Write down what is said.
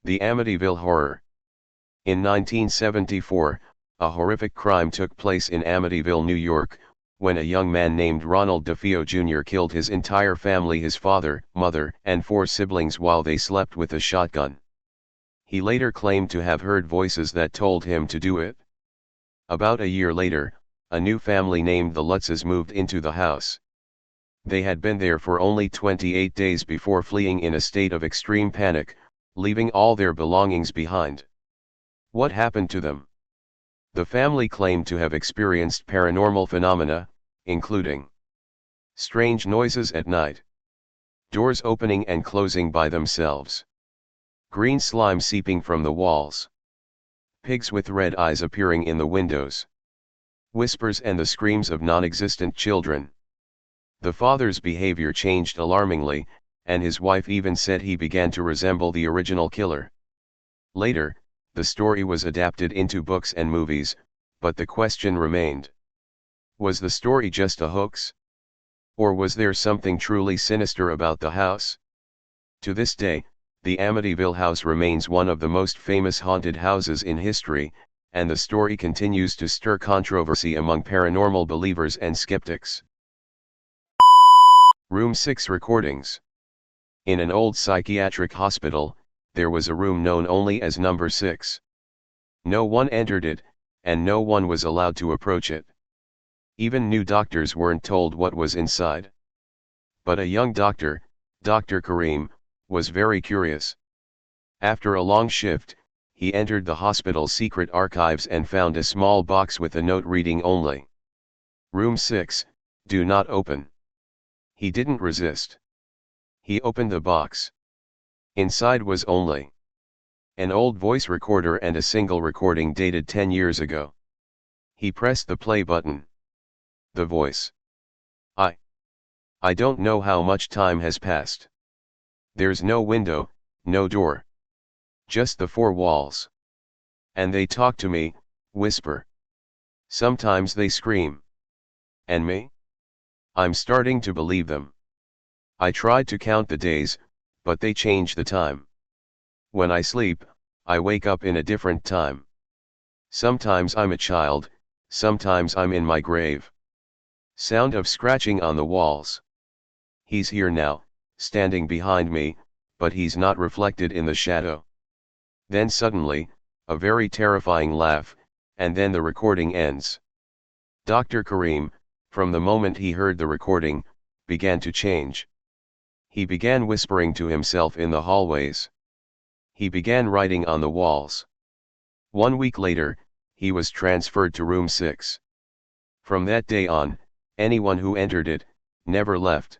The Amityville Horror. In 1974, a horrific crime took place in Amityville, New York, when a young man named Ronald DeFeo Jr. killed his entire family, his father, mother, and 4 siblings while they slept with a shotgun. He later claimed to have heard voices that told him to do it. About a year later, a new family named the Lutzes moved into the house. They had been there for only 28 days before fleeing in a state of extreme panic, leaving all their belongings behind. What happened to them? The family claimed to have experienced paranormal phenomena, including strange noises at night, doors opening and closing by themselves, green slime seeping from the walls, pigs with red eyes appearing in the windows, whispers and the screams of non-existent children. The father's behavior changed alarmingly, and his wife even said he began to resemble the original killer. Later, the story was adapted into books and movies, but the question remained. Was the story just a hoax? Or was there something truly sinister about the house? To this day, the Amityville house remains one of the most famous haunted houses in history, and the story continues to stir controversy among paranormal believers and skeptics. Room 6 recordings. In an old psychiatric hospital, there was a room known only as number 6. No one entered it, and no one was allowed to approach it. Even new doctors weren't told what was inside. But a young doctor, Dr. Kareem, was very curious. After a long shift, he entered the hospital's secret archives and found a small box with a note reading only, "Room 6, do not open." He didn't resist. He opened the box. Inside was only an old voice recorder and a single recording dated 10 years ago. He pressed the play button. The voice. I don't know how much time has passed. There's no window, no door. Just the 4 walls. And they talk to me, whisper. Sometimes they scream. And me? I'm starting to believe them. I tried to count the days, but they change the time. When I sleep, I wake up in a different time. Sometimes I'm a child, sometimes I'm in my grave. Sound of scratching on the walls. He's here now, standing behind me, but he's not reflected in the shadow. Then suddenly, a very terrifying laugh, and then the recording ends. Dr. Kareem, from the moment he heard the recording, began to change. He began whispering to himself in the hallways. He began writing on the walls. 1 week later, he was transferred to room 6. From that day on, anyone who entered it, never left.